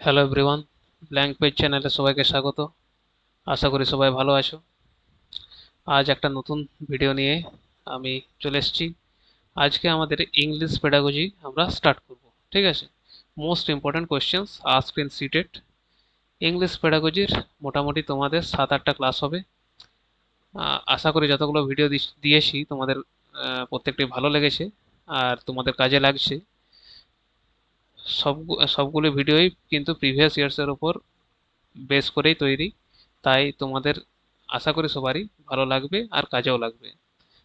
Hello everyone, blank page চ্যানেলে সবাইকে স্বাগত। আশা করি সবাই ভালো আছো। আজ একটা নতুন ভিডিও নিয়ে আমি চলে এসেছি। আজকে আমাদের ইংলিশ পেডাগজি আমরা স্টার্ট করব। ঠিক আছে? Most important questions asked in CTET. English পেডাগজির মোটামুটি তোমাদের 7-8টা ক্লাস হবে। আশা করি যতগুলো ভিডিও দিয়েছি তোমাদের প্রত্যেকটি ভালো লেগেছে আর তোমাদের কাজে লাগছে। সবগুলো ভিডিওই কিন্তু প্রিভিয়াস ইয়ার্সের উপর বেস করেই তৈরি, তাই তোমাদের আশা করি সবারই ভালো লাগবে আর কাজেও লাগবে।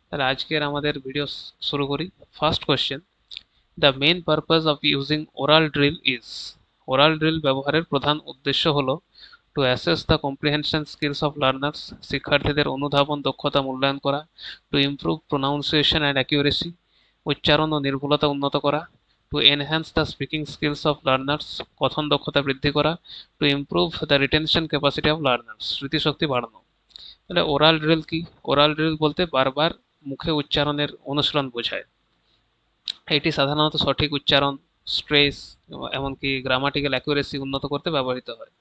তাহলে আজকের আমাদের ভিডিও শুরু করি। First question, the main purpose of using oral drill is. Oral drill ব্যবহারের প্রধান উদ্দেশ্য হলো to assess the comprehension skills of learners, শিক্ষার্থীদের অনুধাবন দক্ষতা মূল্যায়ন করা, to improve pronunciation and accuracy, উচ্চারণ ও নির্ভুলতা উন্নত করা, to enhance the speaking skills of learners, কথন দক্ষতা বৃদ্ধি করা, to improve the retention capacity of learners, স্মৃতিশক্তি বাড়ানো। তাহলে ওরাল ড্রিল কি? ওরাল ড্রিল বলতে বারবার মুখে উচ্চারণের অনুশীলন বোঝায়। এটি সাধারণত সঠিক উচ্চারণ, স্ট্রেস, এমনকি গ্রামাটিক্যাল অ্যাকুরেসি উন্নত করতে ব্যবহৃত হয়।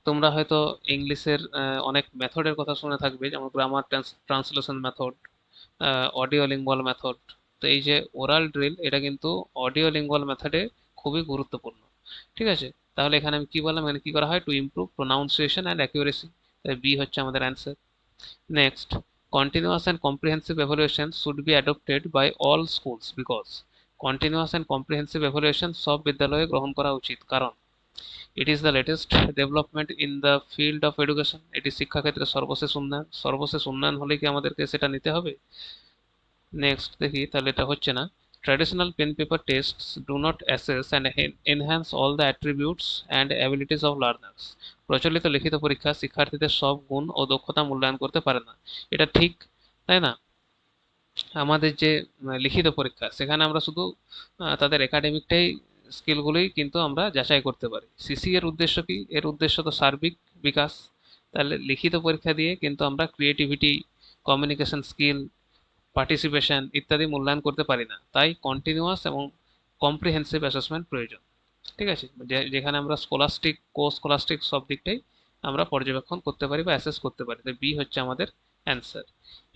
তোমরা হয়তো ইংলিশের অনেক মেথডের কথা শুনে থাকবে, যেমন grammar translation method, audio lingual method. তো এই যে ওরাল ড্রিল, এটা কিন্তু অডিও লিঙ্গুয়াল মেথডে খুবই গুরুত্বপূর্ণ। ঠিক আছে? তাহলে এখানে আমি কি বললাম, এখানে কি করা হয়? Two improve pronunciation and accuracy. তাই বি হচ্ছে আমাদের answer. Next, continuous and comprehensive evaluation should be adopted by all schools because continuous and comprehensive evaluation সব বিদ্যালয়ে গ্রহণ করা উচিত, কারণ it is the latest development in the field of education. এটি শিক্ষাক্ষেত্রে সর্বশেষ উন্নয়ন হলে কি আমাদেরকে সেটা নিতে হবে? নেক্সট দেখি, তাহলে এটা হচ্ছে না। Traditional pen paper tests do not assess and enhance all the attributes and abilities of learners. প্রচলিত লিখিত পরীক্ষা শিক্ষার্থীদের সব গুণ ও দক্ষতা মূল্যায়ন করতে পারে না। এটা ঠিক, তাই না? আমাদের যে লিখিত পরীক্ষা, সেখানে আমরা শুধু তাদের একাডেমিকটাই স্কিলগুলোই কিন্তু আমরা যাচাই করতে পারি। সিসি এর উদ্দেশ্য কি? এর উদ্দেশ্য তো সার্বিক বিকাশ। তাহলে লিখিত পরীক্ষা দিয়ে কিন্তু আমরা ক্রিয়েটিভিটি, কমিউনিকেশন স্কিল, পার্টিসিপেশন ইত্যাদি মূল্যায়ন করতে পারি না। তাই কন্টিনিউয়াস এবং কম্প্রিহেন্সিভ অ্যাসেসমেন্ট প্রয়োজন। ঠিক আছে? যেখানে আমরা স্কলাস্টিক, কো স্কলাস্টিক সব দিকটাই আমরা পর্যবেক্ষণ করতে পারি বা অ্যাসেস করতে পারি। তাই বি হচ্ছে আমাদের answer.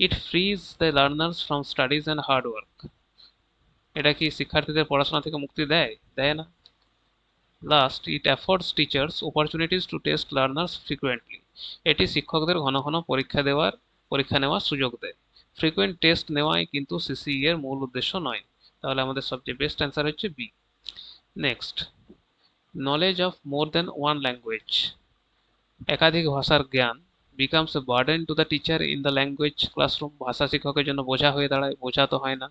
It frees the learners from studies and hard work. এটা কি শিক্ষার্থীদের পড়াশোনা থেকে মুক্তি দেয়? দেয় না। Last, it affords teachers opportunities to test learners frequently. এটি শিক্ষকদের ঘন ঘন পরীক্ষা নেওয়ার সুযোগ দেয়। ফ্রিকুয়েন্ট টেস্ট নেওয়াই কিন্তু সিসিই এর মূল উদ্দেশ্য নয়। তাহলে আমাদের সবচেয়ে বেস্ট অ্যান্সার হচ্ছে B. Next, knowledge of more than one language. একাধিক ভাষার জ্ঞান becomes a burden to the teacher in the language classroom. ভাষা শিক্ষকের জন্য বোঝা হয়ে দাঁড়ায়, বোঝা তো হয় না।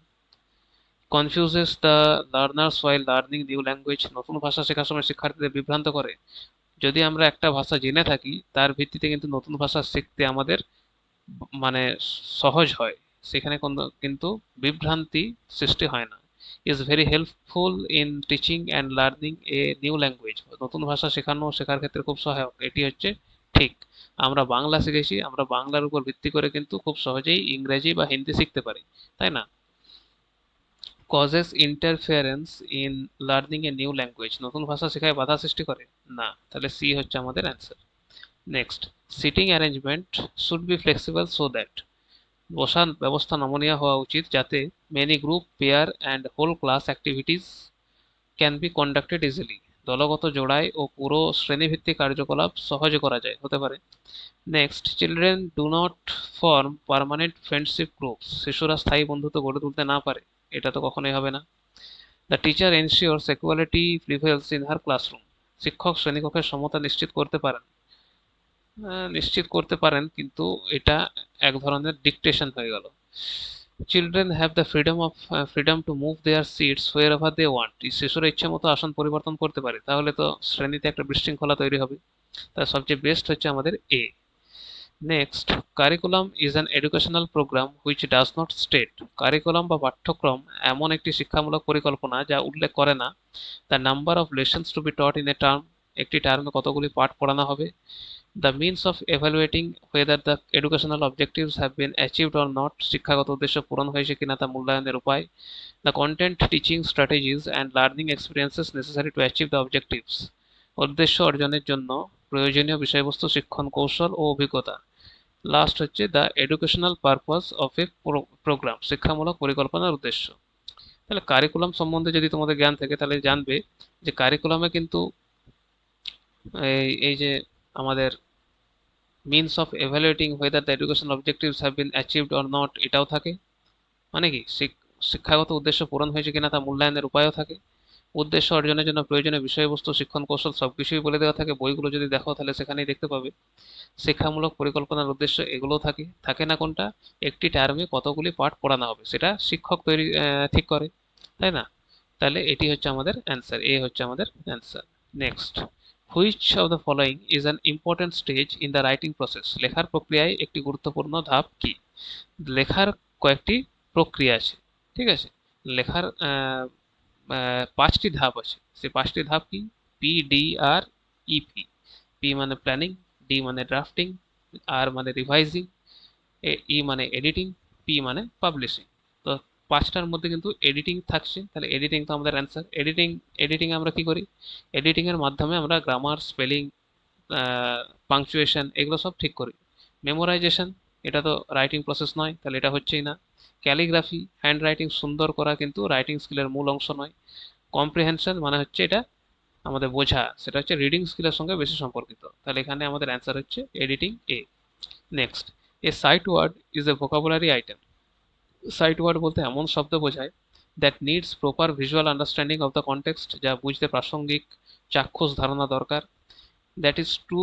Confuses the learners while learning new language. নতুন ভাষা শেখার সময় শিক্ষার্থীদের বিভ্রান্ত করে। যদি আমরা একটা ভাষা জেনে থাকি, তার ভিত্তিতে কিন্তু নতুন ভাষা শিখতে আমাদের মানে সহজ হয়। সেখানে কোনো কিন্তু বিভ্রান্তি সৃষ্টি হয় না। Is very helpful in teaching and learning a new language. নতুন ভাষা শেখার ক্ষেত্রে খুব সহায়ক। এটি হচ্ছে ঠিক। আমরা বাংলা শিখেছি, আমরা বাংলার উপর ভিত্তি করে কিন্তু খুব সহজেই ইংরেজি বা হিন্দি শিখতে পারি, তাই না? Causes interference in learning a new language. নতুন ভাষা শেখায় বাধা সৃষ্টি করে? না। তাহলে সি হচ্ছে আমাদের answer. Next, seating arrangement should be flexible so that. বসার ব্যবস্থা নমনীয় হওয়া উচিত যাতে many group, pair and whole class activities can be conducted easily. দলগত জোড়াই ও পুরো শ্রেণীভিত্তিক কার্যকলাপ সহজে করা যায়, হতে পারে। Next, children do not form permanent friendship groups. শিশুরা স্থায়ী বন্ধুত্ব গড়ে তুলতে না পারে, এটা তো কখনোই হবে না। The teacher ensures equality prevails in her classroom. শিক্ষক শ্রেণীকক্ষের সমতা নিশ্চিত করতে পারেন, কিন্তু এটা এক ধরনের ডিকটেশন হয়ে গেল। Children have the freedom to move their seats wherever they want. শিশুরা ইচ্ছে মতো আসন পরিবর্তন করতে পারে, তাহলে তো শ্রেণীতে একটা বিশৃঙ্খলা তৈরি হবে। তার সবচেয়ে বেস্ট হচ্ছে আমাদের এ। Next, curriculum is an educational program which does not state. Curriculum বা পাঠ্যক্রম এমন একটি শিক্ষামূলক পরিকল্পনা যা উল্লেখ করে না the number of lessons to be taught in a term, একটি টার্মে কতগুলি পাঠ পড়ানো হবে। The means of evaluating whether the educational objectives have been achieved or not, শিক্ষাগত উদ্দেশ্য পূরণ হয়েছে কিনা তা মূল্যায়নের উপায়। The content, teaching strategies and learning experiences necessary to achieve the objectives. উদ্দেশ্য অর্জনের জন্য প্রয়োজনীয় বিষয়বস্তু, শিক্ষণ কৌশল ও অভিজ্ঞতা। লাস্ট হচ্ছে the educational purpose of a programme, শিক্ষামূলক পরিকল্পনার উদ্দেশ্য। তাহলে কারিকুলাম সম্বন্ধে যদি তোমাদের জ্ঞান থাকে তাহলে জানবে যে কারিকুলামে কিন্তু এই যে আমাদের means of evaluating whether the educational objectives have been achieved or not এটাও থাকে। মানে কি শিক্ষাগত উদ্দেশ্য পূরণ হয়েছে কিনা তা মূল্যায়নের উপায়ও থাকে। উদ্দেশ্য অর্জনের জন্য প্রয়োজনীয় বিষয়বস্তু, শিক্ষণ কৌশল সবকিছুই বলে দেওয়া থাকে। বইগুলো যদি দেখো তাহলে সেখানেই দেখতে পাবে। শিক্ষামূলক পরিকল্পনার উদ্দেশ্য এগুলোও থাকে। থাকে না কোনটা? একটি টার্মে কতগুলি পাঠ পড়ানো হবে সেটা শিক্ষক ঠিক করে, তাই না? তাহলে এটি হচ্ছে আমাদের অ্যান্সার, এ হচ্ছে আমাদের answer. Next, which of the following is an important stage in the writing process, লেখার প্রক্রিয়ায় একটি গুরুত্বপূর্ণ ধাপ কি? লেখার কয়েকটি প্রক্রিয়া আছে, ঠিক আছে? লেখার 5টি ধাপ আছে। সেই 5টি ধাপ কি? পি, ডি, আর, ইপি। পি মানে প্ল্যানিং, ডি মানে ড্রাফটিং, আর মানে রিভাইজিং, ই মানে এডিটিং, পি মানে পাবলিশিং। তো 5টার মধ্যে কিন্তু এডিটিং থাকছে, তাহলে এডিটিং তো আমাদের অ্যান্সার। এডিটিং আমরা কি করি? এডিটিং এর মাধ্যমে আমরা গ্রামার, স্পেলিং, পাংচুয়েশন এগুলো সব ঠিক করি। মেমোরাইজেশন, এটা তো রাইটিং প্রসেস নয়, তাহলে এটা হচ্ছেই না। ক্যালিগ্রাফি, হ্যান্ড রাইটিং সুন্দর করা কিন্তু রাইটিং স্কিলের মূল অংশ নয়। কম্প্রিহেনশন মানে হচ্ছে এটা আমাদের বোঝা, সেটা হচ্ছে রিডিং স্কিলের সঙ্গে বেশি সম্পর্কিত। তাহলে এখানে আমাদের অ্যান্সার হচ্ছে editing, A. Next, a sight word is a vocabulary item. Sight word বলতে এমন শব্দ বোঝায় that needs proper visual understanding of the context, যা বুঝতে প্রাসঙ্গিক চাক্ষুষ ধারণা দরকার। That is to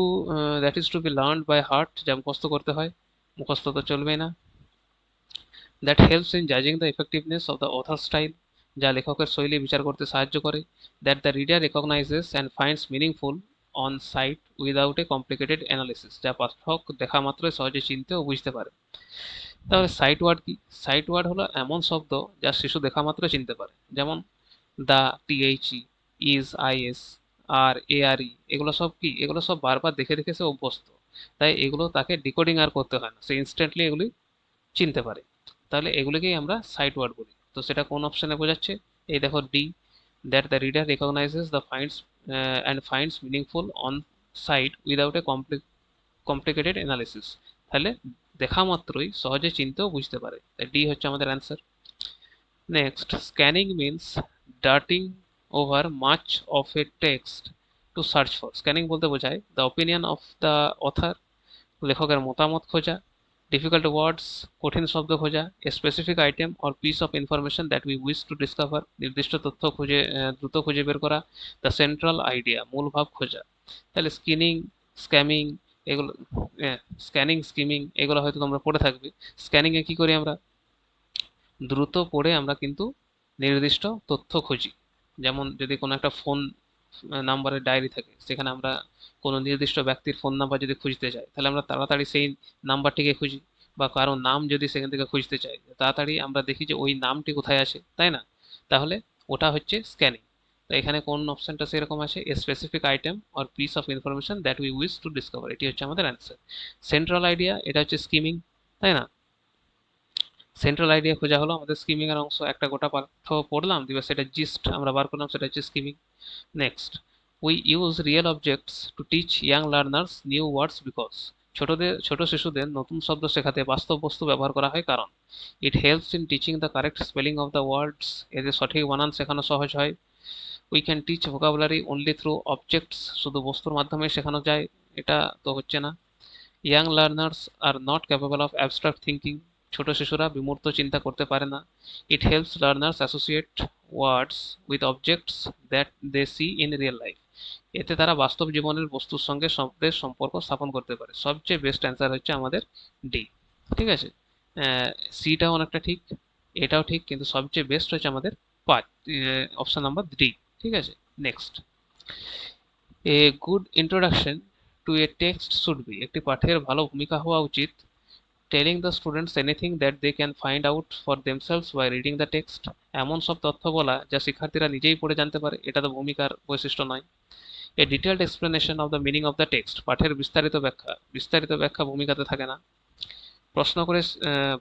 that is to be learned by heart, যা মুখস্থ করতে হয়। মুখস্থ তো চলবেই না। দ্যাট হেল্পস ইন জাজিং the effectiveness of the author style, যা লেখকের শৈলী বিচার করতে সাহায্য করে। That the reader recognises and finds meaningful on sight without a complicated analysis, যা পাঠক দেখা মাত্রই সহজে চিনতে ও বুঝতে পারে। তাহলে সাইট ওয়ার্ড কি? সাইট ওয়ার্ড হলো এমন শব্দ যা শিশু দেখা মাত্র চিনতে পারে। যেমন দা, টিএইচই, ইজ, আইএস, আর, এআরই, এগুলো সব কি? এগুলো সব বারবার দেখে দেখে সে অভ্যস্ত। তাই এগুলো তাকে ডিকোডিং আর করতে হয় না, সে ইনস্ট্যান্টলি এগুলি চিনতে পারে। তাহলে এগুলিকেই আমরা সাইট ওয়ার্ড বলি। তো সেটা কোন অপশনে বোঝাচ্ছে? এই দেখো, D, that the reader recognises the finds and finds meaningful on sight without a complicated analysis. তাহলে দেখা মাত্রই সহজে চিনতে ও বুঝতে পারে, তাই ডি হচ্ছে আমাদের answer. Next, scanning means darting over much of A text to search for. Scanning বলতে বোঝায় the opinion of the other, লেখকের মতামত খোঁজা। ডিফিকাল্ট ওয়ার্ডস, কঠিন শব্দ খোঁজা। A specific item or piece of information that we wish to discover, নির্দিষ্ট তথ্য দ্রুত খুঁজে বের করা। দ্য সেন্ট্রাল আইডিয়া, মূল ভাব খোঁজা। তাহলে স্কিনিং, স্ক্যামিং, এগুলো, স্ক্যানিং, স্কিমিং এগুলো হয়তো তোমরা পড়ে থাকবে। স্ক্যানিং এ কি করি আমরা? দ্রুত পড়ে আমরা কিন্তু নির্দিষ্ট তথ্য খুঁজি। যেমন যদি কোনো একটা ফোন নাম্বারের ডায়েরি থাকে, সেখানে আমরা কোনো নির্দিষ্ট ব্যক্তির ফোন নাম্বার যদি খুঁজতে চাই, তাহলে আমরা তাড়াতাড়ি সেই নাম্বারটিকে খুঁজি। বা কারো নাম যদি সেখান থেকে খুঁজতে চাই, তাড়াতাড়ি আমরা দেখি যে ওই নামটি কোথায় আছে, তাই না? তাহলে ওটা হচ্ছে স্ক্যানিং। তো এখানে কোন অপশনটা সেরকম আছে? A specific item or piece of information that we wish to discover, এটি হচ্ছে আমাদের অ্যান্সার। সেন্ট্রাল আইডিয়া, এটা হচ্ছে স্কিমিং, তাই না? সেন্ট্রাল আইডিয়া খোঁজা হলো আমাদের স্কিমিং এর অংশ। একটা গোটা পাঠ্য পড়লাম, দিয়ে সেটা জিস্ট আমরা বার করলাম, সেটা হচ্ছে skimming. Next, we use real objects to teach young learners new words because. ছোট শিশুদের নতুন শব্দ শেখাতে বাস্তব বস্তু ব্যবহার করা হয় কারণ। It helps in teaching the correct spelling of the words, এতে সঠিক বানান শেখানো সহজ হয়। We can teach vocabulary only through objects, শুধু বস্তুর মাধ্যমে শেখানো যায়, এটা তো হচ্ছে না। Young learners are not capable of abstract thinking, ছোট শিশুরা বিমূর্ত চিন্তা করতে পারে না। It helps learners associate words with objects that they see in real life, এতে তারা বাস্তব জীবনের বস্তুর সঙ্গে শব্দের সম্পর্ক স্থাপন করতে পারে। সবচেয়ে বেস্ট অ্যান্সার হচ্ছে আমাদের ডি। ঠিক আছে, সিটাও অনেকটা ঠিক, এটাও ঠিক, কিন্তু সবচেয়ে বেস্ট হচ্ছে আমাদের পাঁচ, অপশন নাম্বার ডি। ঠিক আছে। Next, a good introduction to a text should be, একটি পাঠের ভালো ভূমিকা হওয়া উচিত telling the students anything that they can find out for themselves by reading the text, এমন সব তথ্য বলা যা শিক্ষার্থীরা নিজেই পড়ে জানতে পারে, এটা তো ভূমিকার বৈশিষ্ট্য নয়। A detailed explanation of the meaning of the text, পাঠের বিস্তারিত ব্যাখ্যা ভূমিকাতে থাকে না। প্রশ্ন করে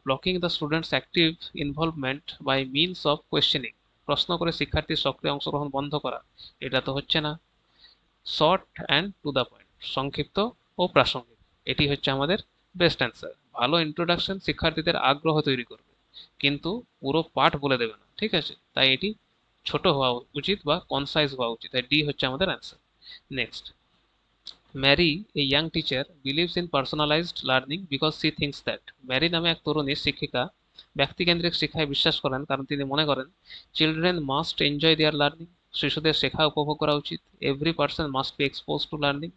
blocking the students active involvement by means of questioning, প্রশ্ন করে শিক্ষার্থীর সক্রিয় অংশগ্রহণ বন্ধ করা, এটা তো হচ্ছে না। Short and to the point, সংক্ষিপ্ত ও প্রাসঙ্গিক, এটি হচ্ছে আমাদের বেস্ট অ্যান্সার। ভালো ইন্ট্রোডাকশন শিক্ষার্থীদের আগ্রহ তৈরি করবে, কিন্তু পুরো পাঠ বলে দেবে না, ঠিক আছে? তাই এটি ছোট হওয়া উচিত বা কনসাইজ হওয়া উচিত, তাই ডি হচ্ছে আমাদের answer. Next, Mary a young teacher believes in personalised learning because she thinks that, Mary নামে এক তরুণী শিক্ষিকা ব্যক্তিকেন্দ্রিক শিক্ষায় বিশ্বাস করেন কারণ তিনি মনে করেন চিলড্রেন মাস্ট এনজয় দেয়ার লার্নিং, শিশুদের শেখা উপভোগ করা উচিত। Every person must be expose to learning,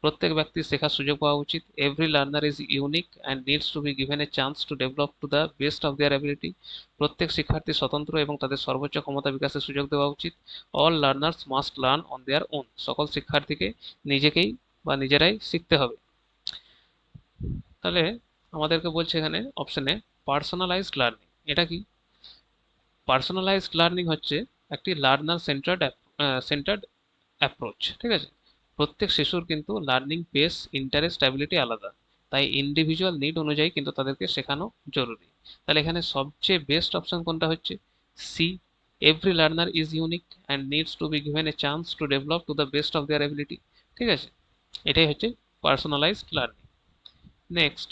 প্রত্যেক ব্যক্তির শেখার সুযোগ পাওয়া উচিত। Every learner is unique and needs to be given a chance to develop to the best of their ability, প্রত্যেক শিক্ষার্থী স্বতন্ত্র এবং তাদের সর্বোচ্চ ক্ষমতা বিকাশের সুযোগ দেওয়া উচিত। All learners must learn on their own, সকল শিক্ষার্থীকে নিজেকেই বা নিজেরাই শিখতে হবে। তাহলে আমাদেরকে বলছে এখানে অপশনে পার্সোনালাইজড লার্নিং, এটা কি? পার্সোনালাইজড লার্নিং হচ্ছে একটি লার্নার সেন্টার্ড অ্যাপ্রোচ, ঠিক আছে? প্রত্যেক শিশুর কিন্তু লার্নিং পেস, ইন্টারেস্ট, অ্যাবিলিটি আলাদা, তাই ইন্ডিভিজুয়াল নিড অনুযায়ী কিন্তু তাদেরকে শেখানো জরুরি। তাহলে এখানে সবচেয়ে বেস্ট অপশন কোনটা হচ্ছে? C, every learner is unique and needs to be given a chance to develop to the best of their ability, ঠিক আছে? এটাই হচ্ছে personalised learning. Next,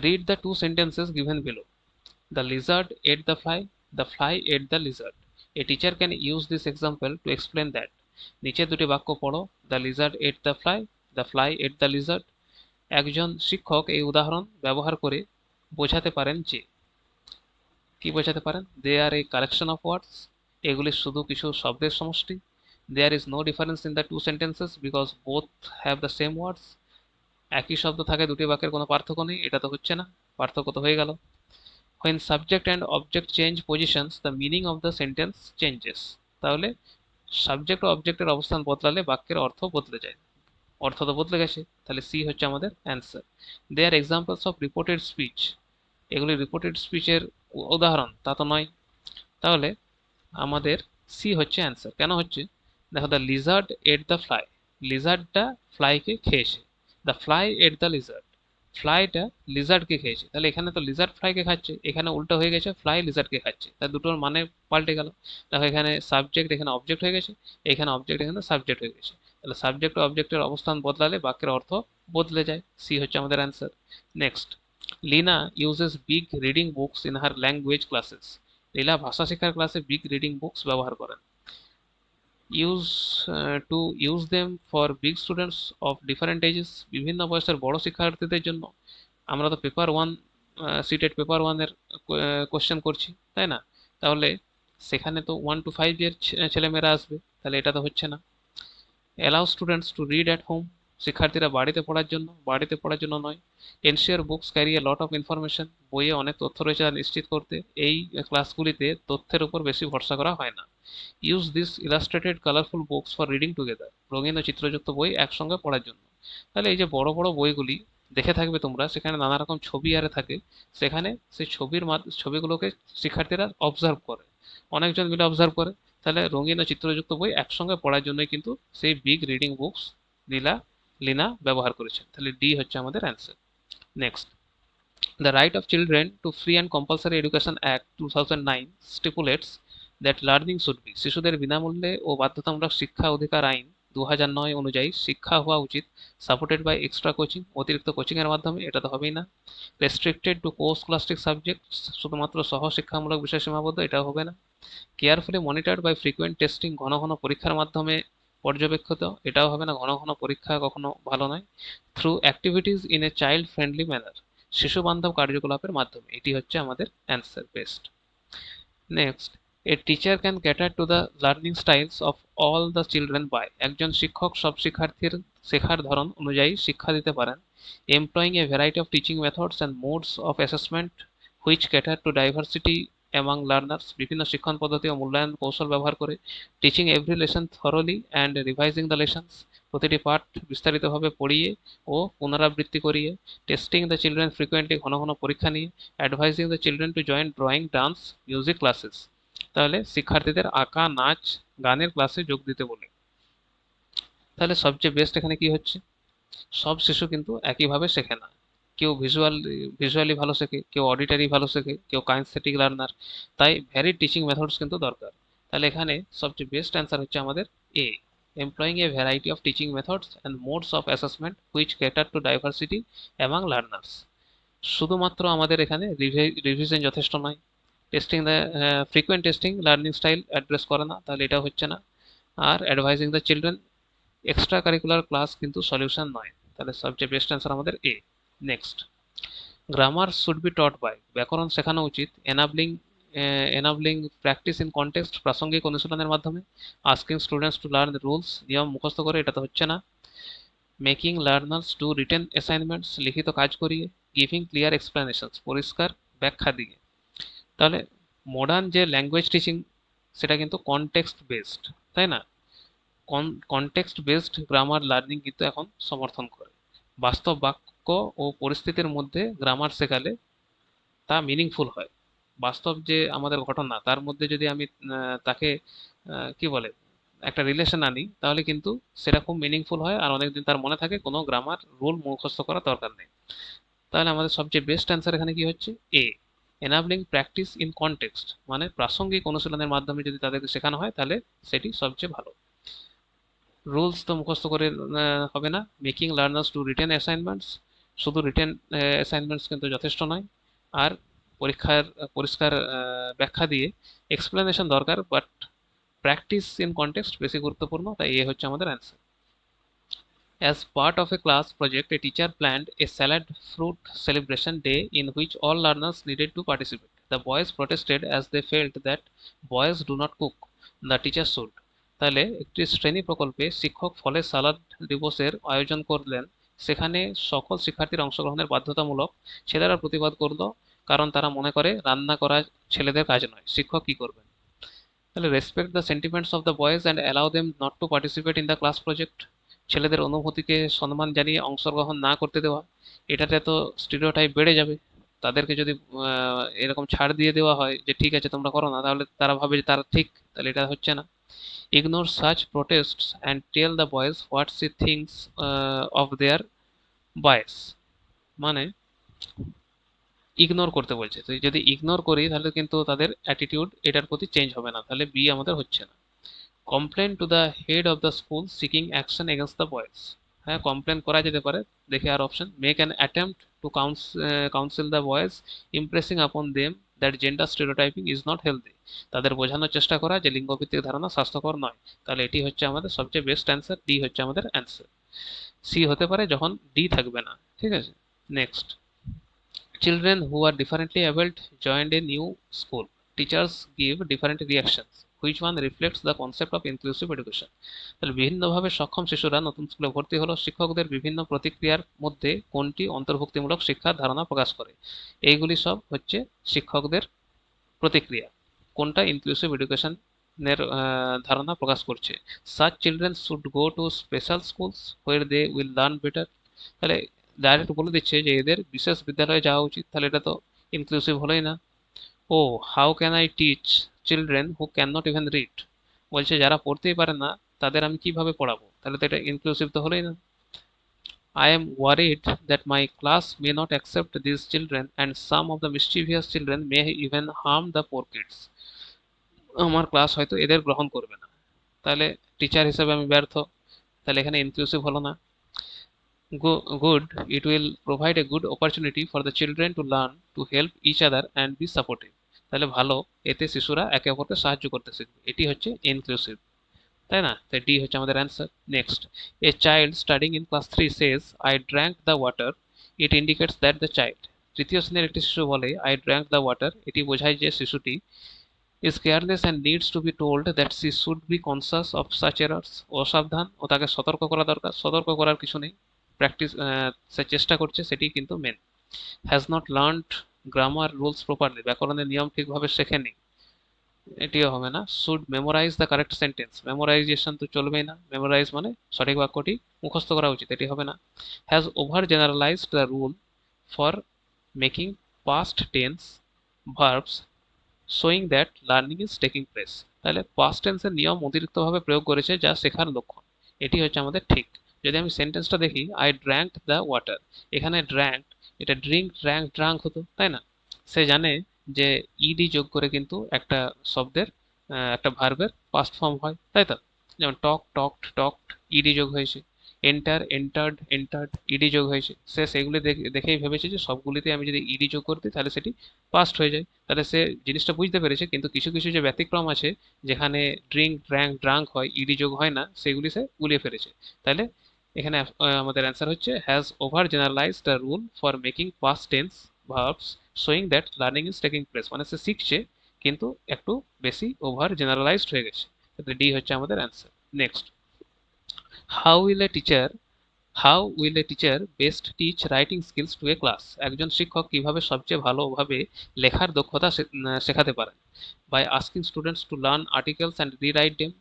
read the two sentences given below. The lizard ate the fly, the fly ate the lizard. A teacher can use this example to explain that. নিচে দুটি বাক্য পড়ো, the lizard ate the fly ate the lizard. একজন শিক্ষক এই উদাহরণ ব্যবহার করে বোঝাতে পারেন যে, কি বোঝাতে পারেন? দে আর এ কালেকশন অফ ওয়ার্ডস, এগুলি শুধু কিছু শব্দের সমষ্টি। There is no difference in the two sentences because both have the same words, একই শব্দ থাকে দুটি বাক্যের কোনো পার্থক্য নেই, এটা তো হচ্ছে না, পার্থক্য তো হয়ে গেল। when subject and object change positions the meaning of the sentence changes, তাহলে সাবজেক্ট ও অবজেক্টের অবস্থান বদলালে বাক্যের অর্থ বদলে যায়, অর্থ তো বদলে গেছে, তাহলে সি হচ্ছে আমাদের answer. They are examples of reported speech, এগুলি রিপোর্টেড স্পিচের উদাহরণ তা তো নয়, তাহলে আমাদের সি হচ্ছে অ্যান্সার। কেন হচ্ছে? দেখো, the lizard ate the fly, লিজার্ডটা ফ্লাইকে খেয়েছে, the fly ate the lizard, ফ্লাইটা লিজার্ডকে খেয়েছে, তাহলে এখানে তো লিজার্ড ফ্লাইকে খাচ্ছে, এখানে উল্টো হয়ে গেছে, ফ্লাই লিজার্ডকে খাচ্ছে, তার দুটোর মানে পাল্টে গেল। দেখো, এখানে সাবজেক্ট এখানে অবজেক্ট হয়ে গেছে, এখানে অবজেক্ট এখানে সাবজেক্ট হয়ে গেছে, তাহলে সাবজেক্ট ও অবজেক্টের অবস্থান বদলালে বাক্যের অর্থ বদলে যায়, সি হচ্ছে আমাদের answer. Next, Leena uses big reading books in her language classes, Leela ভাষা শেখার ক্লাসে বিগ রিডিং বুকস ব্যবহার করেন। Use them for big students of different ages, বিভিন্ন বয়সের বড় শিক্ষার্থীদের জন্য। আমরা তো পেপার ওয়ান, সিটেট পেপার ওয়ানের কোশ্চেন করছি, তাই না? তাহলে সেখানে তো 1 to 5 এর ছেলেমেয়েরা আসবে, তাহলে এটা তো হচ্ছে না। Allow students to read at home, শিক্ষার্থীরা বাড়িতে পড়ার জন্য নয়। Ensure books carry a lot of information, বইয়ে অনেক তথ্য রয়েছে তা নিশ্চিত করতে এই ক্লাসগুলিতে তথ্যের উপর বেশি ভরসা করা হয় না। Use this illustrated colourful books for reading together, রঙিন ও চিত্রযুক্ত বই একসঙ্গে পড়ার জন্য। তাহলে এই যে বড় বড় বইগুলি দেখে থাকবে তোমরা, সেখানে নানা রকম ছবি আরে থাকে, সেখানে সেই ছবিগুলোকে শিক্ষার্থীরা অবজার্ভ করে, অনেকজন মিলে অবজার্ভ করে, তাহলে রঙিন ও চিত্রযুক্ত বই একসঙ্গে পড়ার জন্যই কিন্তু সেই বিগ রিডিং বুকস লিনা ব্যবহার করেছেন, তাহলে ডি হচ্ছে আমাদের answer. Next, the right of children to free and compulsory education act 2009 stipulates that learning should be, শিশুদের বিনামূল্যে ও বাধ্যতামূলক শিক্ষা অধিকার আইন 2009 অনুযায়ী শিক্ষা হওয়া উচিত, সাপোর্টেড বাই এক্সট্রা কোচিং, অতিরিক্ত কোচিং এর মাধ্যমে, এটা তো হবেই না। রেস্ট্রিক্টেড টু কোর্স ক্লাস্টিক সাবজেক্ট, শুধুমাত্র সহ শিক্ষামূলক বিষয় সীমাবদ্ধ, এটাও হবে না। Carefully monitored by frequent testing, ঘন ঘন পরীক্ষার মাধ্যমে পর্যবেক্ষিত, এটাও হবে না, ঘন ঘন পরীক্ষা কখনো ভালো নয়। Through activities in a child friendly manner, শিশু বান্ধব কার্যকলাপের মাধ্যমে, এটি হচ্ছে আমাদের answer best. Next, a teacher can cater to the learning styles of all the children by, একজন শিক্ষক সব শিক্ষার্থীর শেখার ধরন অনুযায়ী শিক্ষা দিতে পারেন। Employing a variety of teaching methods and modes of assessment which cater to diversity among learners, বিভিন্ন শিক্ষণ পদ্ধতি ও মূল্যায়ন কৌশল ব্যবহার করে। Teaching every lesson thoroughly and revising the lessons, প্রতিটি পাঠ বিস্তারিতভাবে পড়িয়ে ও পুনরাবৃত্তি করিয়ে। টেস্টিং দ্য চিলড্রেন ফ্রিকুয়েন্টলি, ঘন ঘন পরীক্ষা নিয়ে। Advising the children to join drawing, dance, music classes, তাহলে শিক্ষার্থীদের আঁকা, নাচ, গানের ক্লাসে যোগ দিতে বলে। তাহলে সবচেয়ে বেস্ট এখানে কি হচ্ছে? সব শিশু কিন্তু একইভাবে শেখে না, কেউ ভিজুয়ালি ভালো শেখে, কেউ অডিটারি ভালো শেখে, কেউ কাইনেস্থেটিক লার্নার, তাই ভ্যারিড টিচিং মেথডস কিন্তু দরকার। তাহলে এখানে সবচেয়ে বেস্ট অ্যান্সার হচ্ছে আমাদের এ। employing a variety of teaching methods and modes of assessment which cater to diversity among learners. শুধুমাত্র আমাদের এখানে রিভিশন যথেষ্ট নয়, testing the frequent testing learning style address করে না, তাহলে এটা হচ্ছে না। আর advising the children, extra curricular class কিন্তু সলিউশন নয়, তাহলে সবচেয়ে বেস্ট অ্যান্সার আমাদের এ। Next, grammar should be taught by, ব্যাকরণ শেখানো উচিত এনাবলিং প্র্যাকটিস ইন কনটেক্সট, প্রাসঙ্গিক অনুশীলনের মাধ্যমে। Asking students to learn rules, নিয়ম মুখস্থ করে, এটা তো হচ্ছে না। Making learners do written assignments, লিখিত কাজ করিয়ে। গিভিং ক্লিয়ার এক্সপ্লেনেশনস, পরিষ্কার ব্যাখ্যা দিয়ে। তাহলে মডার্ন যে ল্যাঙ্গুয়েজ টিচিং সেটা কিন্তু কনটেক্সট বেসড, তাই না? কনটেক্সট বেসড গ্রামার লার্নিং কিন্তু এখন সমর্থন করে। বাস্তব বাক্য ও পরিস্থিতির মধ্যে গ্রামার শেখালে তা মিনিংফুল হয়। বাস্তব যে আমাদের ঘটনা তার মধ্যে যদি আমি তাকে কি বলে একটা রিলেশন আনি, তাহলে কিন্তু সেটা খুব মিনিংফুল হয় আর অনেকদিন তার মনে থাকে, কোনো গ্রামার রুল মুখস্থ করার দরকার নেই। তাহলে আমাদের সবচেয়ে বেস্ট অ্যান্সার এখানে কি হচ্ছে, এ, এনাবলিং প্র্যাকটিস ইন কনটেক্সট, মানে প্রাসঙ্গিক অনুশীলনের মাধ্যমে যদি তাদেরকে শেখানো হয় তাহলে সেটি সবচেয়ে ভালো। রুলস তো মুখস্থ করে হবে না। Making learners two written assignments, শুধু রিটেন অ্যাসাইনমেন্টস কিন্তু যথেষ্ট নয়। আর পরীক্ষার পরিষ্কার ব্যাখ্যা দিয়ে এক্সপ্লেনেশন দরকার, বাট প্র্যাকটিস ইন কনটেক্সট বেশি গুরুত্বপূর্ণ, তাই এ হচ্ছে আমাদের answer. As part of a class project, a teacher planned a salad fruit celebration day in which all learners needed to participate. The boys protested as they felt that boys do not cook, the teacher should. তাহলে একটি শ্রেণী প্রকল্পে শিক্ষক ফলের সালাদ দিবসের আয়োজন করলেন, সেখানে সকল শিক্ষার্থীর অংশগ্রহণের বাধ্যতামূলক। ছেলেরা প্রতিবাদ করলো, কারণ তারা মনে করে রান্না করা ছেলেদের কাজ নয়। শিক্ষক কি করবেন? তাহলে respect the sentiments of the boys and allow them not to participate in the class project, ছেলেদের অনুভূতিকে সম্মান জানিয়ে অংশগ্রহণ না করতে দেওয়া। এটাতে তো স্টিরিওটাইপ বেড়ে যাবে। তাদেরকে যদি এরকম ছাড় দিয়ে দেওয়া হয় যে ঠিক আছে তোমরা করো না, তাহলে তারা ভাবে যে তারা ঠিক, তাহলে এটা হচ্ছে না। Ignore such protests and tell the boys what she thinks of their voice, মানে ইগনোর করতে বলছে। তো যদি ইগনোর করি তাহলে কিন্তু তাদের অ্যাটিটিউড এটার প্রতি চেঞ্জ হবে না, তাহলে বি আমাদের হচ্ছে না। Complain to the head of the school seeking action against the boys, হ্যাঁ কমপ্লেন করা যেতে পারে। দেখে আর option, make an attempt to counsel the boys impressing upon them that gender stereotyping is not healthy, তাদের বোঝানোর চেষ্টা করা যে লিঙ্গভিত্তিক ধারণা স্বাস্থ্যকর নয়। তাহলে এটি হচ্ছে আমাদের সবচেয়ে বেস্ট অ্যান্সার, ডি হচ্ছে আমাদের অ্যান্সার। সি হতে পারে যখন ডি থাকবে না, ঠিক আছে। Next, children who are differently abled joined a new school. Teachers give different reactions. Which one reflects the concept of inclusive education? তাহলে বিভিন্নভাবে সক্ষম শিশুরা নতুন স্কুলে ভর্তি হলো, শিক্ষকদের বিভিন্ন প্রতিক্রিয়ার মধ্যে কোনটি অন্তর্ভুক্তিমূলক শিক্ষার ধারণা প্রকাশ করে? এইগুলি সব হচ্ছে শিক্ষকদের প্রতিক্রিয়া। কোনটা ইনক্লুসিভ এডুকেশনের ধারণা প্রকাশ করছে? Such children should go to special schools where they will learn better. তাহলে ডাইরেক্ট বলে দিচ্ছে যে এদের বিশেষ বিদ্যালয়ে যাওয়া উচিত, তাহলে এটা তো ইনক্লুসিভ হলোই না। ও, how can I teach children who can not even read, বলছে যারা পড়তেই পারে না তাদের আমি কিভাবে পড়াবো, তাহলে তো এটা ইনক্লুসিভ তো হলোই না। I am worried that my class may not accept these children and some of the mischievous children may even harm the poor kids. আমার ক্লাস হয়তো এদের গ্রহণ করবে না, তাহলে টিচার হিসেবে আমি ব্যর্থ, তাহলে এখানে ইনক্লুসিভ হলো না। Good, it will provide a good opportunity for the children to learn to help each other and be supportive. তাহলে ভালো, এতে শিশুরা একে অপরকে সাহায্য করতে শিখবে, এটি হচ্ছে ইনক্লুসিভ, তাই না? তাই ডি হচ্ছে আমাদের answer. Next, a child studying in class 3 says I drank the water, it indicates that the child, তৃতীয় শ্রেণীর একটি শিশু বলে I drank the water, এটি বোঝায় যে শিশুটি is careless and needs to be told that she should be conscious of such errors. অসাবধান ও তাকে সতর্ক করা দরকার, সতর্ক করার কিছু নেই, প্র্যাকটিস সে চেষ্টা করছে সেটি কিন্তু men. Has not learned grammar rules properly, ব্যাকরণের নিয়ম ঠিকভাবে শেখেনি, এটিও হবে না। Should memorise the correct sentence, memorisation তো চলবেই না, মেমোরাইজ মানে সঠিক বাক্যটি মুখস্থ করা উচিত, এটি হবে না। Has over generalised the rule for making past tense verbs showing that learning is taking place, তাহলে পাস্ট টেন্সের নিয়ম অতিরিক্তভাবে প্রয়োগ করেছে যা শেখার লক্ষণ, এটি হচ্ছে আমাদের ঠিক। যদি আমি সেন্টেন্সটা দেখি, আই ড্র্যাঙ্ক দ্য ওয়াটার, এখানে ড্র্যাঙ্ক, এটা ড্রিঙ্ক ড্র্যাঙ্ক ড্রাঙ্ক হতো, তাই না? সে জানে যে ইডি যোগ করে কিন্তু একটা শব্দের একটা ভার্বের পাস্ট ফর্ম হয়, তাই তো? যেমন টক, টকড, টকড, ইডি যোগ হয়েছে। এন্টার, এন্টার্ড, এন্টার্ড, ইডি যোগ হয়েছে। সে সেগুলি দেখেই ভেবেছে যে সবগুলিতে আমি যদি ইডি যোগ করতে তাহলে সেটি পাস্ট হয়ে যায়। তাহলে সে জিনিসটা বুঝতে পেরেছে, কিন্তু কিছু কিছু যে ব্যতিক্রম আছে যেখানে ড্রিঙ্ক, ড্রাঙ্ক হয়, ইডি যোগ হয় না, সেগুলি সে গুলিয়ে ফেলেছে। তাহলে এখানে আমাদের অ্যান্সার হচ্ছে has over generalise the rule for making past tense verbs showing that learning is taking place, মানে সে শিখছে কিন্তু একটু বেশি ওভার জেনারেলাইজড হয়ে গেছে। ডি হচ্ছে আমাদের answer. Next, how will a teacher how will a teacher best teach writing skills to a class? একজন শিক্ষক কিভাবে সবচেয়ে ভালোভাবে লেখার দক্ষতা শেখাতে পারেন? By asking students to learn articles and rewrite them,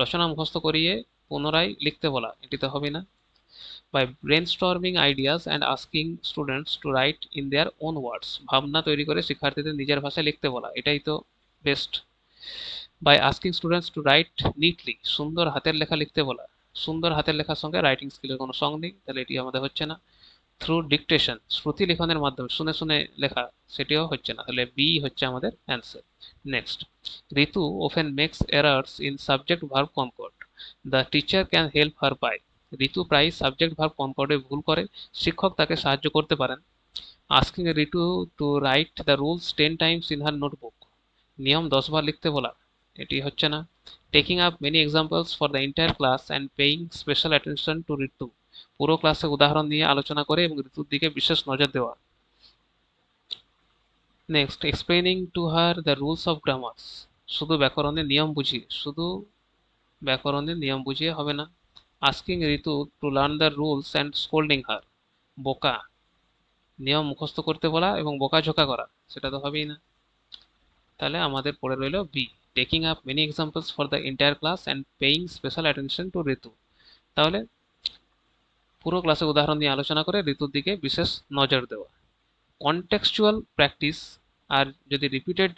রচনা মুখস্থ করিয়ে পুনরায় লিখতে বলা, এটি তো হবে না। By brainstorming ideas and asking students to write in their own words, ভাবনা তৈরি করে শিক্ষার্থীদের নিজের ভাষায় লিখতে বলা, এটাই তো best. By asking students to write neatly, সুন্দর হাতের লেখা লিখতে বলা, সুন্দর হাতের লেখার সঙ্গে রাইটিং স্কিলের কোনো সঙ্গ নেই, তাহলে এটি আমাদের হচ্ছে না। থ্রু ডিকটেশন, শ্রুতি লিখনের মাধ্যমে শুনে শুনে লেখা, সেটিও হচ্ছে না, তাহলে বি হচ্ছে আমাদের answer. Next, Ritu often makes errors in subject verb concord, the teacher can help her by, ঋতু প্রায় সাবজেক্ট ভার্ব কনকর্ডে ভুল করে, শিক্ষক তাকে সাহায্য করতে পারেন। Asking Ritu to write the rules 10 times in her notebook, নিয়ম 10 বার লিখতে বলা, এটি হচ্ছে না। Taking up many examples for the entire class and paying special attention to Ritu, পুরো ক্লাসে উদাহরণ নিয়ে আলোচনা করে এবং ঋতুর দিকে বিশেষ নজর দেওয়া। Next, explaining to her the rules of grammars, শুধু ব্যাকরণের নিয়ম বুঝিয়ে হবে না। Asking Ritu to learn the rules and scolding her, বোকা, নিয়ম মুখস্থ করতে বলা এবং বকাঝকা করা, সেটা তো হবেই না। তাহলে আমাদের পড়ে রইল B, taking up many examples for the entire class and paying special attention to Ritu, তাহলে পুরো ক্লাসে উদাহরণ নিয়ে আলোচনা করে ঋতুর দিকে বিশেষ নজর দেওয়া। কনটেক্সচুয়াল প্র্যাকটিস আর যদি রিপিটেড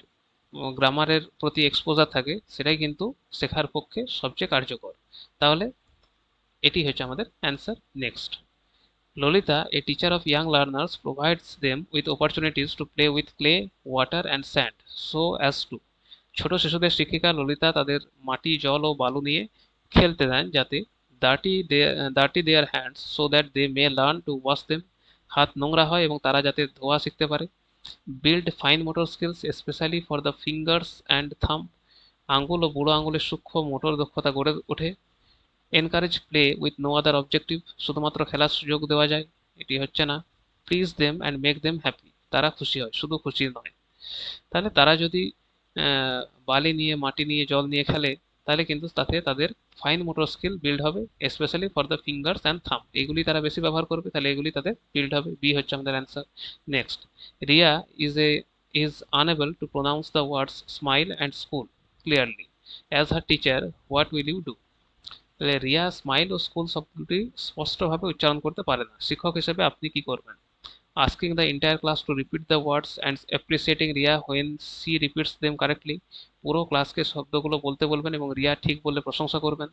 গ্রামারের প্রতি এক্সপোজার থাকে, সেটাই কিন্তু শেখার পক্ষে সবচেয়ে কার্যকর। তাহলে এটি হচ্ছে আমাদের answer. Next, Lalita, a teacher of young learners, provides them with opportunities to play with clay, water and sand so as to, ছোট শিশুদের শিক্ষিকা ললিতা তাদের মাটি, জল ও বালু নিয়ে খেলতে দেন যাতে dirty their hands so that they may learn to wash them, হাত নোংরা হয় এবং তারা যাতে ধোয়া শিখতে পারে। Build fine motor skills specially for the fingers and thumb, আঙ্গুল ও বুড়ো আঙ্গুলের সূক্ষ্ম মোটর দক্ষতা গড়ে ওঠে। Encourage play with no other objective, শুধুমাত্র খেলার সুযোগ দেওয়া যায়, এটি হচ্ছে না। Please them and make them happy, তারা খুশি হয়, শুধু খুশি নয়। তাহলে তারা যদি বালি নিয়ে, মাটি নিয়ে, জল নিয়ে খেলে, তাহলে কিন্তু তাতে তাদের ফাইন মোটর স্কিল বিল্ড হবে, specially for the fingers and থাম, এগুলি তারা বেশি ব্যবহার করবে, তাহলে এগুলি তাদের বিল্ড হবে। বি হচ্ছে আমাদের answer. Next, Riya is unable to pronounce the words smile and school clearly, as her teacher what will you do? তাহলে রিয়া স্মাইল ও স্কুল শব্দটি স্পষ্টভাবে উচ্চারণ করতে পারে না, শিক্ষক হিসেবে আপনি কি করবেন? Asking the entire class two repeat the words and appreciating Riya when she repeats them correctly, পুরো ক্লাসকে শব্দগুলো বলতে বলবেন এবং রিয়া ঠিক বললে প্রশংসা করবেন।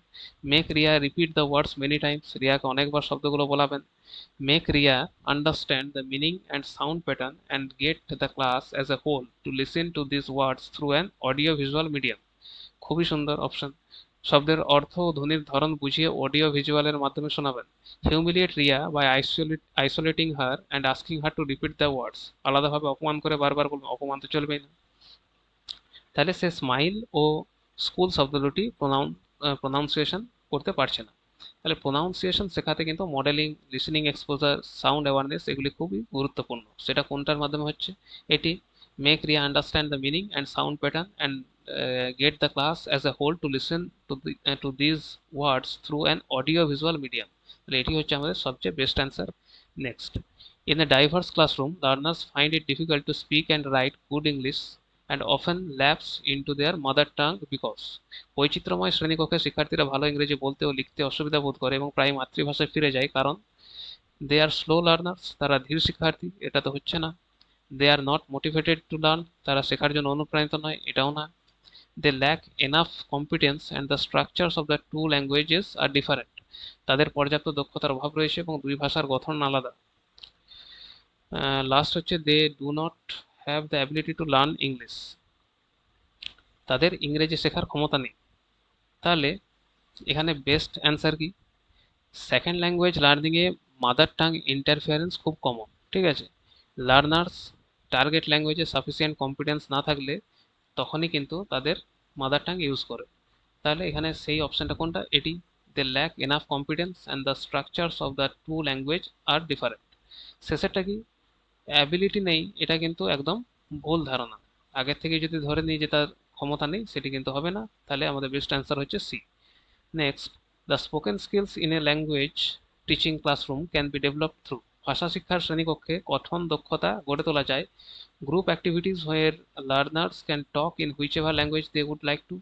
Make Riya repeat the words many times, রিয়াকে অনেকবার শব্দগুলো বলাবেন। Make Riya understand the meaning and sound pattern and get the class as a whole to listen to this words through an audio visual medium, খুবই সুন্দর অপশন। শব্দের অর্থ ও ধ্বনির ধরন বুঝিয়ে অডিও ভিজুয়ালের মাধ্যমে শোনাবেন। Humiliate Riya by isolating her and asking her to repeat the words, আলাদাভাবে অপমান করে বারবার বলবেন, অপমান তো চলবেই না। তাহলে সে স্মাইল ও স্কুল শব্দ দুটি প্রোনাউন্সিয়েশন করতে পারছে না। তাহলে প্রোনাউন্সিয়েশন শেখাতে কিন্তু modelling, listening exposure, sound awareness এগুলি খুবই গুরুত্বপূর্ণ। সেটা কোনটার মাধ্যমে হচ্ছে? এটি, make Riya understand the meaning and sound pattern and get the class as a whole to listen to these words through an audio visual medium, তাহলে এটি হচ্ছে আমাদের সবচেয়ে best answer. Next, in a diverse classroom learners find it difficult to speak and write good English and often lapse into their mother tongue because, বৈচিত্র্যময় শ্রেণীকক্ষে শিক্ষার্থীরা ভালো ইংরেজি বলতে ও লিখতে অসুবিধা বোধ করে এবং প্রায় মাতৃভাষায় ফিরে যায় কারণ দে আর স্লো লার্নার্স, তারা ধীর শিক্ষার্থী, এটা তো হচ্ছে না। They are not motivated to learn, তারা শেখার জন্য অনুপ্রাণিত নয়, এটাও না। they lack enough competence and the structures of the two languages are different, তাদের পর্যাপ্ত দক্ষতার অভাব রয়েছে এবং দুই ভাষার গঠন আলাদা। লাস্ট হচ্ছে they do not have the ability to learn English, তাদের ইংরেজি শেখার ক্ষমতা নেই। তাহলে এখানে বেস্ট অ্যান্সার কি, সেকেন্ড ল্যাঙ্গুয়েজ লার্নিংয়ে মাদার টাং ইন্টারফিয়ারেন্স খুব কমন, ঠিক আছে। লার্নার্স টার্গেট ল্যাঙ্গুয়েজে সাফিসিয়েন্ট কম্পিটেন্স না থাকলে তখনই কিন্তু তাদের মাদার টাং ইউজ করে। তাহলে এখানে সেই অপশনটা কোনটা, এটি, they lack enough competence and the structures of the two language are different. শেষেরটা কি, অ্যাবিলিটি নেই, এটা কিন্তু একদম ভুল ধারণা। আগের থেকে যদি ধরে নিই যে তার ক্ষমতা নেই, সেটি কিন্তু হবে না। তাহলে আমাদের বেস্ট অ্যান্সার হচ্ছে C. Next, the spoken skills in a language teaching classroom can be developed through, ভাষা শিক্ষার শ্রেণীকক্ষে গঠন দক্ষতা গড়ে তোলা যায় group activities where learners can talk in whichever language they would like to,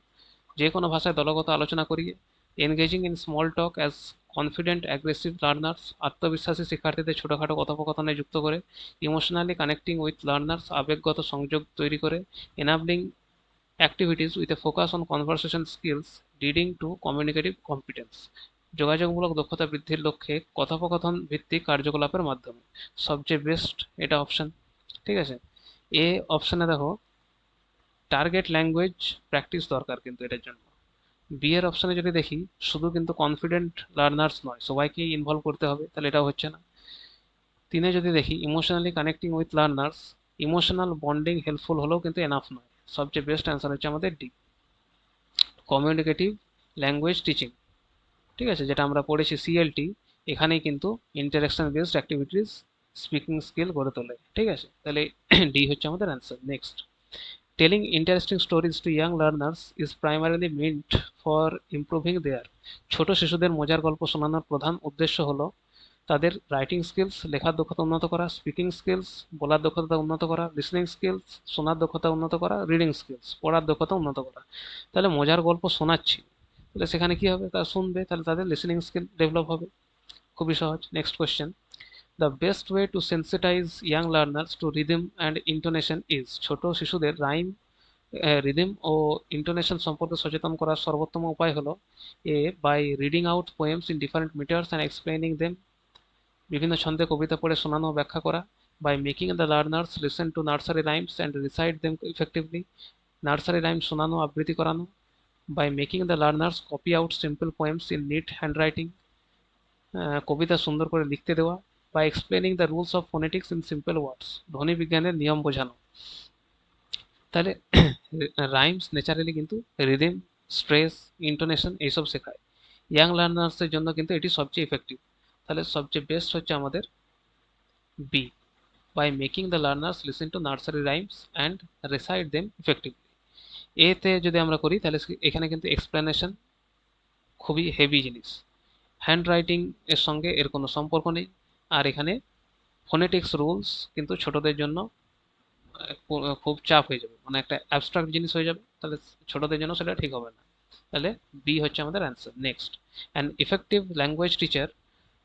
যে কোনো ভাষায় দলগত আলোচনা করিয়ে, engaging in small talk as confident aggressive learners, আত্মবিশ্বাসী শিক্ষার্থীদের ছোটোখাটো কথোপকথনে যুক্ত করে, ইমোশনালি কানেক্টিং উইথ লার্নার্স, আবেগগত সংযোগ তৈরি করে, enabling activities with a focus on conversation skills leading to communicative competence, যোগাযোগমূলক দক্ষতা বৃদ্ধির লক্ষ্যে কথোপকথন ভিত্তিক কার্যকলাপের মাধ্যমে। সবচেয়ে বেস্ট এটা অপশন, ঠিক আছে। এ অপশনে দেখো টার্গেট ল্যাঙ্গুয়েজ প্র্যাকটিস দরকার কিন্তু এটার জন্য। বি এর অপশনে যদি দেখি, শুধু কিন্তু কনফিডেন্ট লার্নার্স নয়, সবাইকেই ইনভলভ করতে হবে, তাহলে এটাও হচ্ছে না। তিনে যদি দেখি emotionally connecting with learners, emotional bonding helpful হলেও কিন্তু এনাফ নয়। সবচেয়ে বেস্ট অ্যান্সার হচ্ছে আমাদের ডি, কমিউনিকেটিভ ল্যাঙ্গুয়েজ টিচিং, ঠিক আছে, যেটা আমরা পড়েছি সিএলটি। এখানেই কিন্তু interaction based activities speaking skill গড়ে তোলে, ঠিক আছে। তাহলে ডি হচ্ছে আমাদের answer. Next, telling interesting stories to young learners is primarily meant for improving their, ছোট শিশুদের মজার গল্প শোনানোর প্রধান উদ্দেশ্য হলো তাদের রাইটিং স্কিলস, লেখার দক্ষতা উন্নত করা, স্পিকিং স্কিলস, বলার দক্ষতা উন্নত করা, লিসনিং স্কিলস, শোনার দক্ষতা উন্নত করা, রিডিং স্কিলস, পড়ার দক্ষতা উন্নত করা। তাহলে মজার গল্প শোনাচ্ছি, তাহলে সেখানে কি হবে, তারা শুনবে, তাহলে তাদের লিসনিং স্কিল ডেভেলপ হবে। খুবই সহজ। Next question, the best way to sensitise young learners two rhythm and intonation is, ছোট শিশুদের রাইম, রিদম ও ইন্টোনেশন সম্পর্কে সচেতন করার সর্বোত্তম উপায় হলো, A, by reading out poems in different meters and explaining them, বিভিন্ন ছন্দে কবিতা পড়ে শোনানো ও ব্যাখ্যা করা, by making the learners listen to nursery rhymes and recite them effectively, nursery rhyme শোনানো আবৃত্তি করানো, by making the learners copy out simple poems in neat handwriting, কবিতা সুন্দর করে লিখতে দেওয়া, by explaining the rules of phonetics in simple words, ধ্বনি বিজ্ঞানের নিয়ম বোঝানো। তাহলে রাইমস ন্যাচারালি কিন্তু রিদিম, স্ট্রেস, ইন্টোনেশন এইসব শেখায়। ইয়াং লার্নার্সের জন্য কিন্তু এটি সবচেয়ে ইফেক্টিভ। তাহলে সবচেয়ে বেস্ট হচ্ছে আমাদের B, by making the learners listen to nursery rhymes and recite them effectively. এতে যদি আমরা করি তাহলে এখানে কিন্তু এক্সপ্লেনেশন খুবই হেভি জিনিস, হ্যান্ড রাইটিং এর সঙ্গে এর কোনো সম্পর্ক নেই। আর এখানে ফোনেটিক্স রুলস কিন্তু ছোটদের জন্য খুব চাপ হয়ে যাবে, মানে একটা অ্যাবস্ট্রাক্ট জিনিস হয়ে যাবে, তাহলে ছোটদের জন্য সেটা ঠিক হবে না। তাহলে বি হচ্ছে আমাদের answer. Next, an effective language teacher,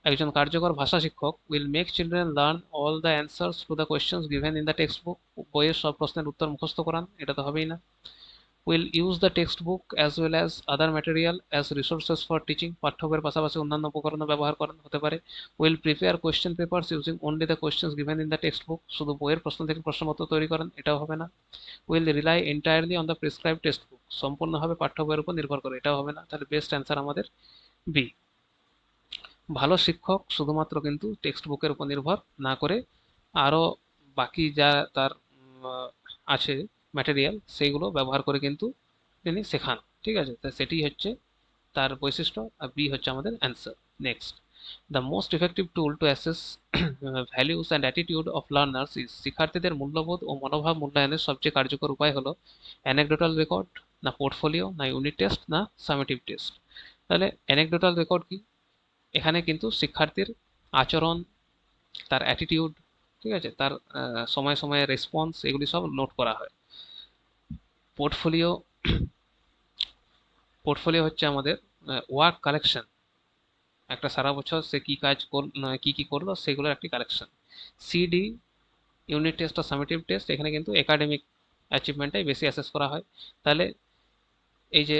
একজন কার্যকর ভাষা শিক্ষক, will make children learn all the answers to the questions given in the text book, বইয়ের সব প্রশ্নের উত্তর মুখস্থ করান, এটা তো হবেই না। Will use the text book as well as other material as resources for teaching, পাঠ্য বইয়ের পাশাপাশি অন্যান্য উপকরণও ব্যবহার করেন হতে পারে। Will prepare question papers using only the questions given in the text book, শুধু বইয়ের প্রশ্ন থেকে প্রশ্নপত্র তৈরি করেন, এটাও হবে না। Will rely entirely on the prescribe text book, সম্পূর্ণভাবে পাঠ্য বইয়ের উপর নির্ভর করে, এটাও হবে না। তাহলে বেস্ট অ্যান্সার আমাদের বি। ভালো শিক্ষক শুধুমাত্র কিন্তু টেক্সট বুকের উপর নির্ভর না করে আরও বাকি যা তার আছে ম্যাটেরিয়াল, সেইগুলো ব্যবহার করে কিন্তু তিনি শেখান, ঠিক আছে। তা সেটি হচ্ছে তার বৈশিষ্ট্য, আর বি হচ্ছে আমাদের answer. Next, the most effective tool to assess values and attitude of learners is, শিক্ষার্থীদের মূল্যবোধ ও মনোভাব মূল্যায়নের সবচেয়ে কার্যকর উপায় হলো অ্যানেকডোটাল রেকর্ড, না পোর্টফোলিও, না ইউনিট টেস্ট, না সামেটিভ টেস্ট। তাহলে অ্যানেকডোটাল রেকর্ড কি, এখানে কিন্তু শিক্ষার্থীর আচরণ, তার অ্যাটিটিউড, ঠিক আছে, তার সময়ে সময়ে রেসপন্স, এগুলি সব নোট করা হয়। পোর্টফোলিও, পোর্টফোলিও হচ্ছে আমাদের ওয়ার্ক কালেকশন, একটা সারা বছর সে কি কাজ কি কি করলো সেগুলোর একটি কালেকশন। সিডি, ইউনিট টেস্ট আর সামেটিভ টেস্ট, এখানে কিন্তু একাডেমিক অ্যাচিভমেন্টটাই বেশি অ্যাসেস করা হয়। তাহলে এই যে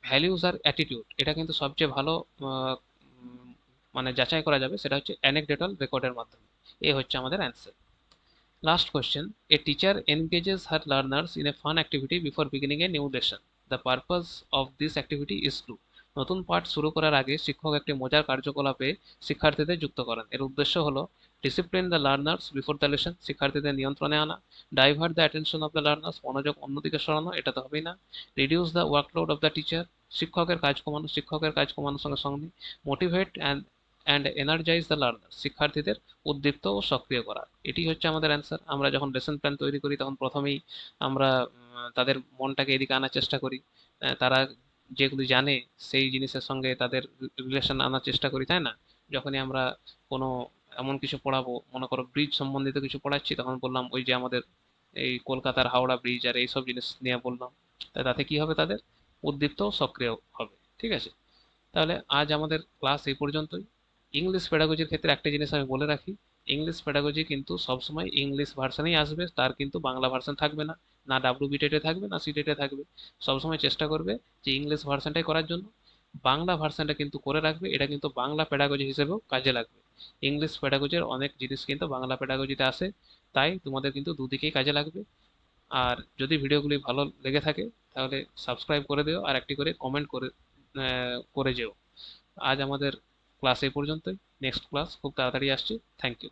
ভ্যালিউজ আর অ্যাটিটিউড, এটা কিন্তু সবচেয়ে ভালো মানে যাচাই করা যাবে, সেটা হচ্ছে অ্যানেকডোটাল রেকর্ডের মাধ্যমে। এ হচ্ছে আমাদের answer. Last question. A teacher engages her learners in a fun activity before beginning a new lesson. The purpose of this activity is to, নতুন পাঠ শুরু করার আগে শিক্ষক একটি মজার কার্যকলাপে শিক্ষার্থীদের যুক্ত করেন। এর উদ্দেশ্য হলো discipline the learners before the lesson, শিক্ষার্থীদের নিয়ন্ত্রণে আনা। Divert the attention of the learners, মনোযোগ অন্যদিকে সরানো, এটা তো হবেই না। Reduce the workload of the teacher, শিক্ষকের কাজ কমানোর সঙ্গে সঙ্গে। Motivate and energize the learner, শিক্ষার্থীদের উদ্দীপ্ত ও সক্রিয় করা। এটি হচ্ছে আমাদের অ্যান্সার। আমরা যখন লেসন প্ল্যান তৈরি করি তখন প্রথমেই আমরা তাদের মনটাকে এদিকে আনার চেষ্টা করি। তারা যেগুলি জানে সেই জিনিসের সঙ্গে তাদের রিলেশন আনার চেষ্টা করি, তাই না? যখনই আমরা কোনো এমন কিছু পড়াবো, মনে করো ব্রিজ সম্বন্ধিত কিছু পড়াচ্ছি, তখন বললাম ওই যে আমাদের এই কলকাতার হাওড়া ব্রিজ আর এইসব জিনিস নিয়ে বললাম। তাতে কি হবে, তাদের উদ্দীপ্ত ও সক্রিয় হবে। ঠিক আছে, তাহলে আজ আমাদের ক্লাস এই পর্যন্তই। ইংলিশ প্যাডাগজির ক্ষেত্রে একটা জিনিস আমি বলে রাখি, ইংলিশ প্যাডাগজি কিন্তু সবসময় ইংলিশ ভার্সানেই আসবে, তার কিন্তু বাংলা ভার্সান থাকবে না। না ডাব্লিউবিটেটে থাকবে, না সিটেটে থাকবে। সবসময় চেষ্টা করবে যে ইংলিশ ভার্সানটাই করার জন্য। বাংলা ভার্সানটা কিন্তু করে রাখবে, এটা কিন্তু বাংলা প্যাডাগজি হিসেবেও কাজে লাগবে। ইংলিশ প্যাডাগজির অনেক জিনিস কিন্তু বাংলা প্যাডাগজিতে আসে, তাই তোমাদের কিন্তু দুদিকেই কাজে লাগবে। আর যদি ভিডিওগুলি ভালো লেগে থাকে তাহলে সাবস্ক্রাইব করে দিও, আর একটি করে কমেন্ট করে যেও। আজ আমাদের ক্লাস এই পর্যন্তই। নেক্সট ক্লাস খুব তাড়াতাড়ি আসছে। Thank you.